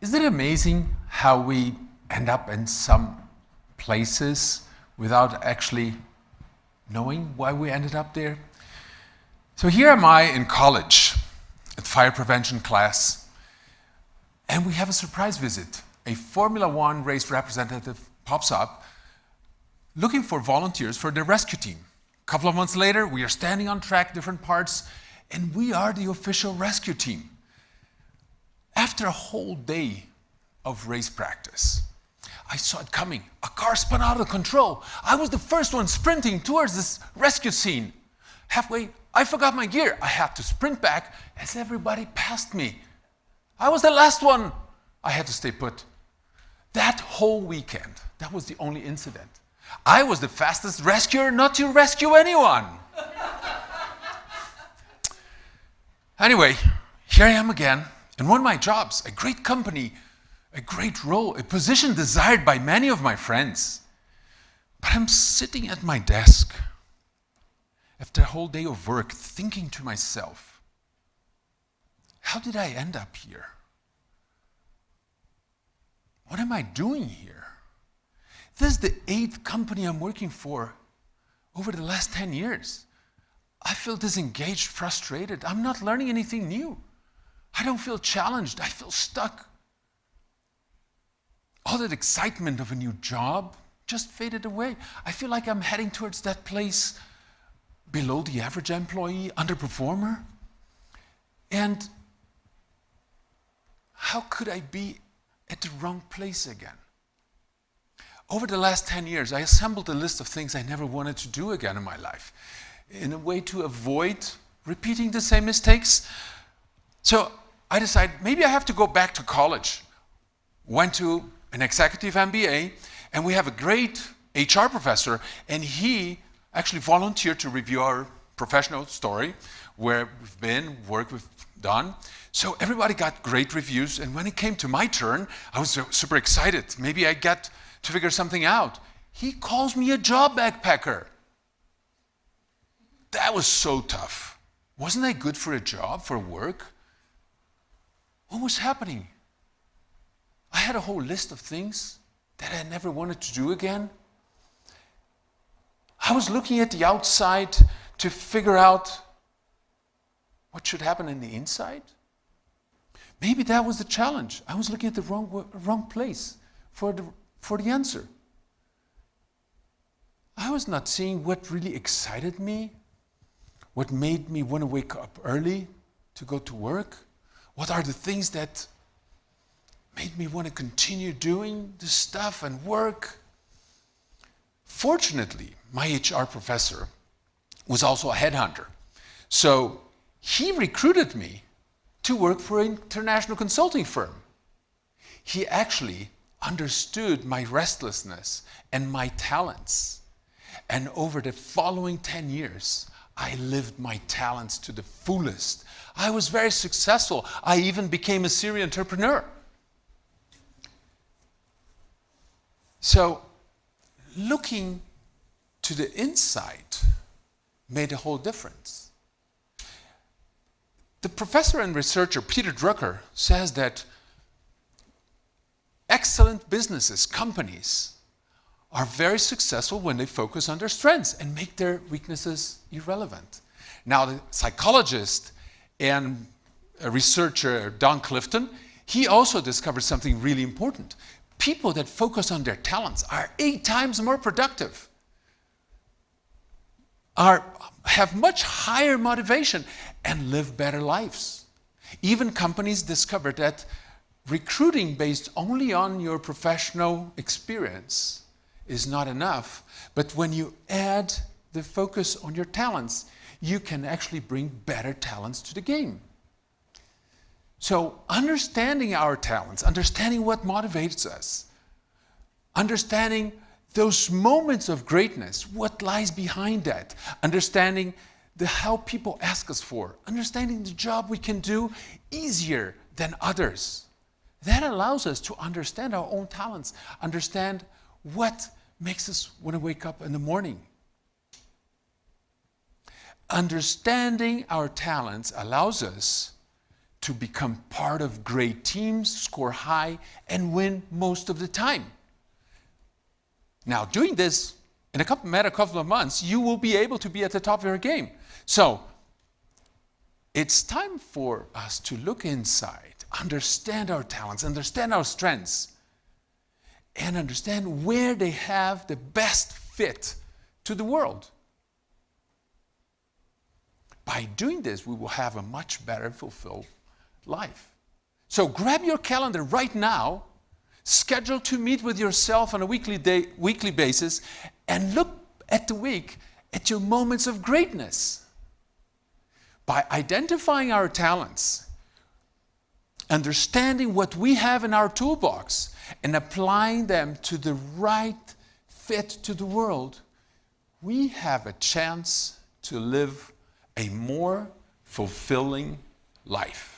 Isn't it amazing how we end up in some places without actually knowing why we ended up there? So here am I in college at fire prevention class, and we have a surprise visit. A Formula One race representative pops up looking for volunteers for the rescue team. A couple of months later, we are standing on track, different parts, and we are the official rescue team. After a whole day of race practice, I saw it coming. A car spun out of control. I was the first one sprinting towards this rescue scene. Halfway, I forgot my gear. I had to sprint back as everybody passed me. I was the last one. I had to stay put. That whole weekend, that was the only incident. I was the fastest rescuer not to rescue anyone. Anyway, here I am again. In one of my jobs, a great company, a great role, a position desired by many of my friends. But I'm sitting at my desk after a whole day of work thinking to myself, how did I end up here? What am I doing here? This is the 8th company I'm working for over the last 10 years. I feel disengaged, frustrated. I'm not learning anything new. I don't feel challenged. I feel stuck. All that excitement of a new job just faded away. I feel like I'm heading towards that place below the average employee, underperformer. And how could I be at the wrong place again? Over the last 10 years, I assembled a list of things I never wanted to do again in my life, in a way to avoid repeating the same mistakes. So I decided maybe I have to go back to college. Went to an executive MBA, and we have a great HR professor, and he actually volunteered to review our professional story, where we've been, work we've done. So everybody got great reviews, and when it came to my turn, I was super excited. Maybe I get to figure something out. He calls me a job backpacker. That was so tough. Wasn't I good for a job, for work? What was happening? I had a whole list of things that I never wanted to do again. I was looking at the outside to figure out what should happen in the inside. Maybe that was the challenge. I was looking at the wrong place for the answer. I was not seeing what really excited me, what made me want to wake up early to go to work. What are the things that made me want to continue doing this stuff and work? Fortunately, my HR professor was also a headhunter. So he recruited me to work for an international consulting firm. He actually understood my restlessness and my talents. And over the following 10 years, I lived my talents to the fullest. I was very successful. I even became a serial entrepreneur. So, looking to the inside made a whole difference. The professor and researcher Peter Drucker says that excellent businesses, companies, are very successful when they focus on their strengths and make their weaknesses irrelevant. Now, the psychologist and a researcher, Don Clifton, he also discovered something really important. People that focus on their talents are 8 times more productive, have much higher motivation, and live better lives. Even companies discovered that recruiting based only on your professional experience is not enough, but when you add the focus on your talents, you can actually bring better talents to the game. So understanding our talents, understanding what motivates us, understanding those moments of greatness, what lies behind that, understanding the help people ask us for, understanding the job we can do easier than others. That allows us to understand our own talents, understand what makes us want to wake up in the morning. Understanding our talents allows us to become part of great teams, score high, and win most of the time. Now, doing this in a couple of months, you will be able to be at the top of your game. So, it's time for us to look inside, understand our talents, understand our strengths, and understand where they have the best fit to the world. By doing this, we will have a much better fulfilled life. So grab your calendar right now, schedule to meet with yourself on a weekly basis, and look at the week at your moments of greatness. By identifying our talents, understanding what we have in our toolbox, and applying them to the right fit to the world, we have a chance to live a more fulfilling life.